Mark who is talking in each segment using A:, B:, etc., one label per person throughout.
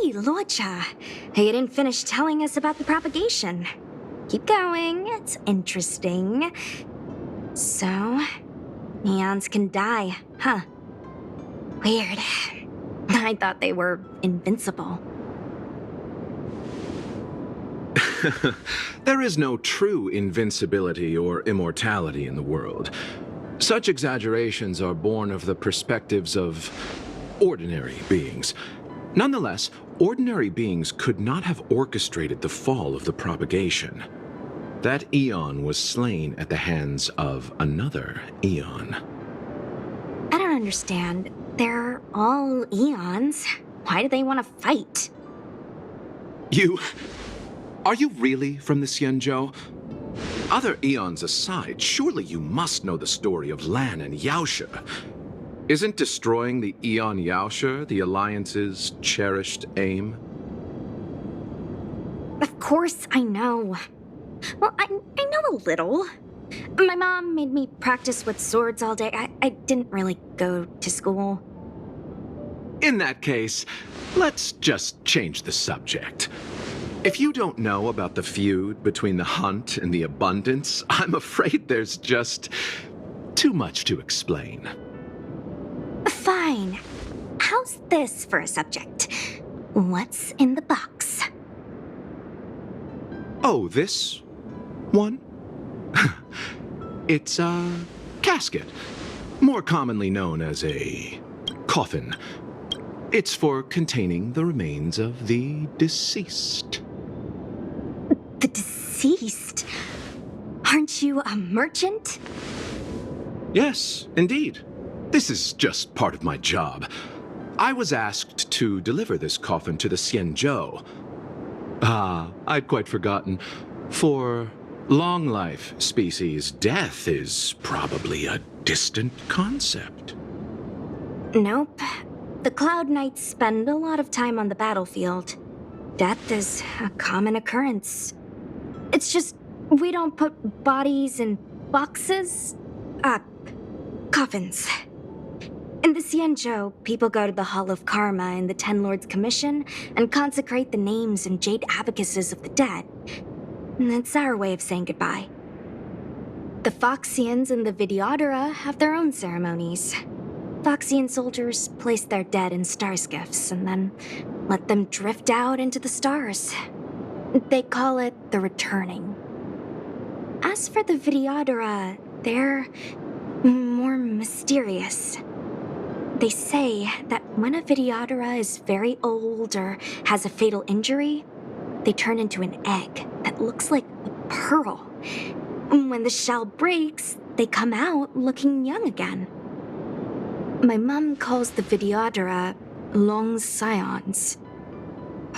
A: Hey, Luocha. You didn't finish telling us about the propagation. Keep going, it's interesting. So, neons can die, huh? Weird. I thought they were invincible.
B: There is no true invincibility or immortality in the world. Such exaggerations are born of the perspectives of ordinary beings. Nonetheless, ordinary beings could not have orchestrated the fall of the propagation. That eon was slain at the hands of another eon.
A: I don't understand. They're all eons. Why do they want to fight?
B: Are you really from the Xianzhou? Other eons aside, surely you must know the story of Lan and Yaoshe. Isn't destroying the Eon Yaoshe the Alliance's cherished aim?
A: Of course I know. Well, I know a little. My mom made me practice with swords all day. I didn't really go to school.
B: In that case, let's just change the subject. If you don't know about the feud between the Hunt and the Abundance, I'm afraid there's just too much to explain.
A: Fine. How's this for a subject? What's in the box?
B: Oh, this one? It's a casket, more commonly known as a coffin. It's for containing the remains of the deceased.
A: The deceased? Aren't you a merchant?
B: Yes, indeed. This is just part of my job. I was asked to deliver this coffin to the Xianzhou. I'd quite forgotten. For long life species, death is probably a distant concept.
A: Nope. The Cloud Knights spend a lot of time on the battlefield. Death is a common occurrence. It's just we don't put bodies in boxes. Coffins. In the Xianzhou, people go to the Hall of Karma in the Ten Lords Commission and consecrate the names and jade abacuses of the dead. It's our way of saying goodbye. The Foxians and the Vidyadhara have their own ceremonies. Foxian soldiers place their dead in star skiffs and then let them drift out into the stars. They call it the returning. As for the Vidyadhara, they're more mysterious. They say that when a Vidyadhara is very old or has a fatal injury, they turn into an egg that looks like a pearl. When the shell breaks, they come out looking young again. My mom calls the Vidyadhara long scions.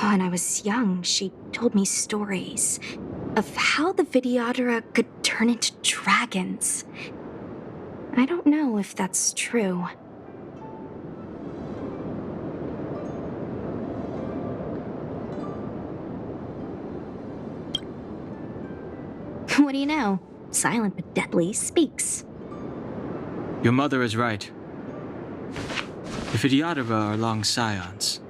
A: When I was young, she told me stories of how the Vidyadhara could turn into dragons. I don't know if that's true. What do you know? Silent but deadly speaks.
C: Your mother is right. The Vidyadhara are long scions.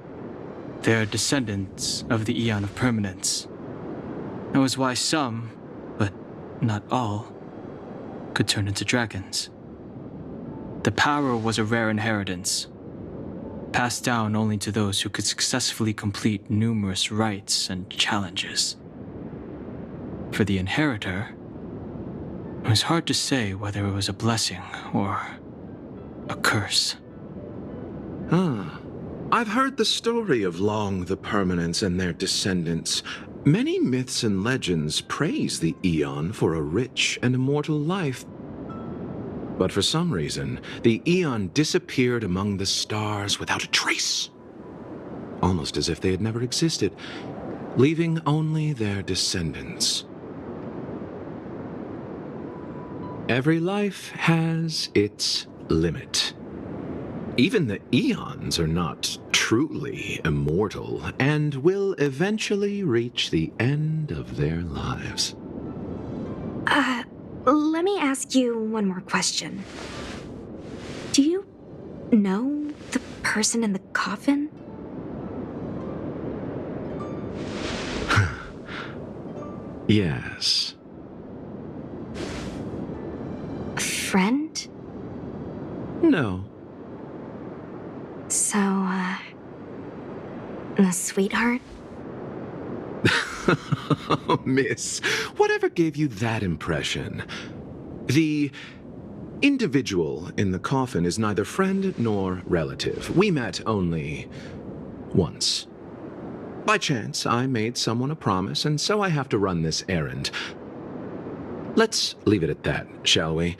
C: They are descendants of the Eon of Permanence. That was why some, but not all, could turn into dragons. The power was a rare inheritance, passed down only to those who could successfully complete numerous rites and challenges. For the inheritor, it was hard to say whether it was a blessing or a curse.
B: I've heard the story of Long the Permanence and their descendants. Many myths and legends praise the Eon for a rich and immortal life. But for some reason, the Eon disappeared among the stars without a trace. Almost as if they had never existed, leaving only their descendants. Every life has its limit. Even the Eons are not truly immortal and will eventually reach the end of their lives.
A: Let me ask you one more question. Do you know the person in the coffin?
B: Yes.
A: A friend?
B: No.
A: So, a sweetheart?
B: Miss, whatever gave you that impression? The individual in the coffin is neither friend nor relative. We met only once. By chance, I made someone a promise, and so I have to run this errand. Let's leave it at that, shall we?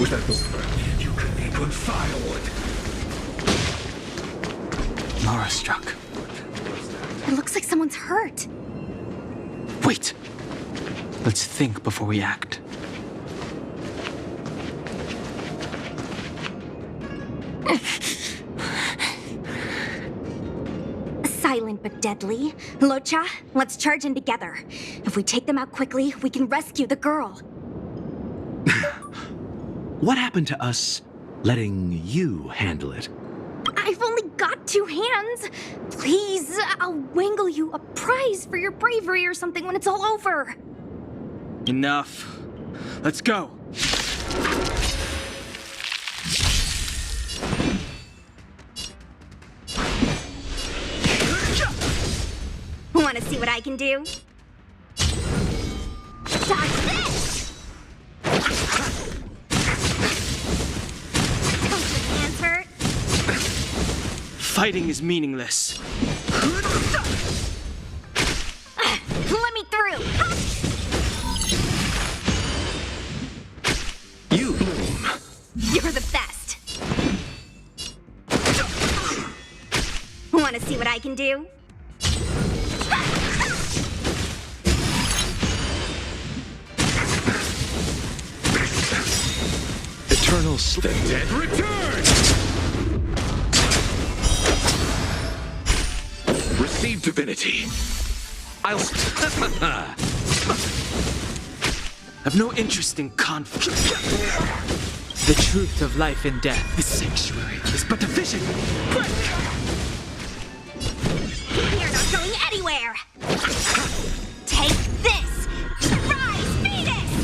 D: With that over, you can be good firewood.
C: Mara struck.
A: It looks like someone's hurt.
C: Wait! Let's think before we act.
A: Silent but deadly. Luocha, let's charge in together. If we take them out quickly, we can rescue the girl.
B: What happened to us letting you handle it?
A: I've only got 2 hands. Please, I'll wangle you a prize for your bravery or something when it's all over.
C: Enough. Let's go.
A: Want to see what I can do? Dodge this! Don't your hands hurt?
C: Fighting is meaningless.
A: Let me through!
B: You, Bloom.
A: You're the best. Want to see what I can do?
B: Eternal the dead
D: Return!
B: receive divinity. I'll
C: I've no interest in conflict. The truth of life and death. This sanctuary is but a vision.
A: You're not going anywhere! Take this! Rise, Venus!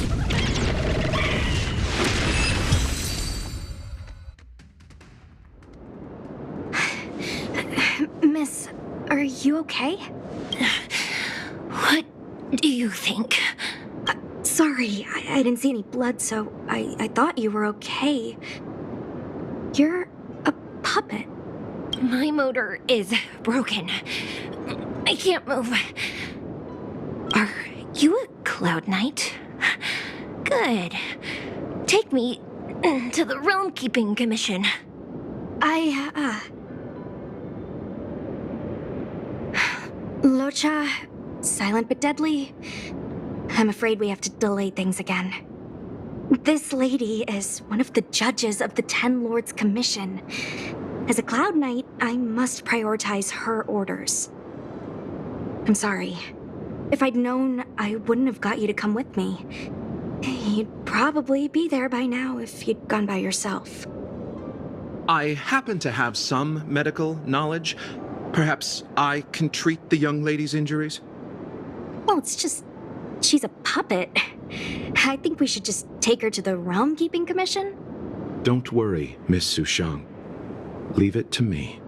A: Miss, are you okay? What do you think? Sorry, I didn't see any blood, so I thought you were okay. You're a puppet. My motor is broken. I can't move. Are you a Cloud Knight? Good. Take me to the Realm Keeping Commission. Luocha, silent but deadly. I'm afraid we have to delay things again. This lady is one of the judges of the Ten Lords Commission. As a Cloud Knight, I must prioritize her orders. I'm sorry. If I'd known, I wouldn't have got you to come with me. You'd probably be there by now if you'd gone by yourself.
B: I happen to have some medical knowledge. Perhaps I can treat the young lady's injuries?
A: Well, it's just... she's a puppet. I think we should just take her to the Realm Keeping Commission.
B: Don't worry, Miss Sushang. Leave it to me.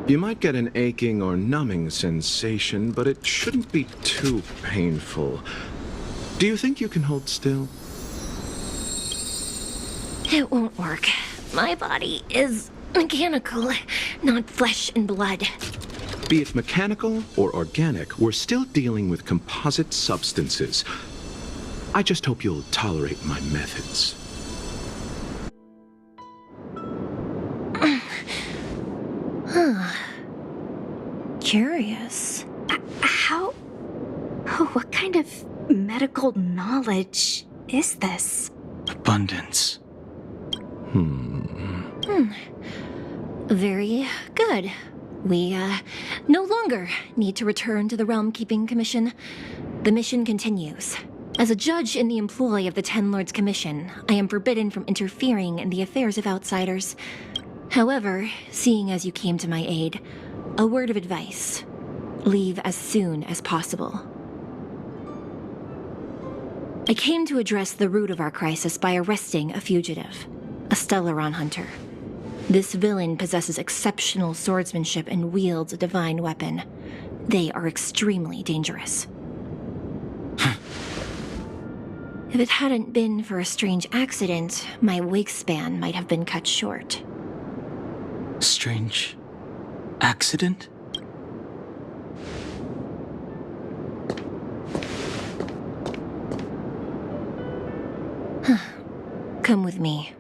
B: You might get an aching or numbing sensation, but it shouldn't be too painful. Do you think you can hold still?
A: It won't work. My body is mechanical, not flesh and blood.
B: Be it mechanical or organic, we're still dealing with composite substances. I just hope you'll tolerate my methods.
A: Curious. How... what kind of medical knowledge is this?
C: Abundance.
A: Very good. We, no longer need to return to the Realm Keeping Commission. The mission continues. As a judge in the employ of the Ten Lords Commission, I am forbidden from interfering in the affairs of outsiders.
E: However, seeing as you came to my aid, a word of advice. Leave as soon as possible. I came to address the root of our crisis by arresting a fugitive, a Stellaron hunter. This villain possesses exceptional swordsmanship and wields a divine weapon. They are extremely dangerous. If it hadn't been for a strange accident, my wingspan might have been cut short.
C: Strange accident?
E: Come with me.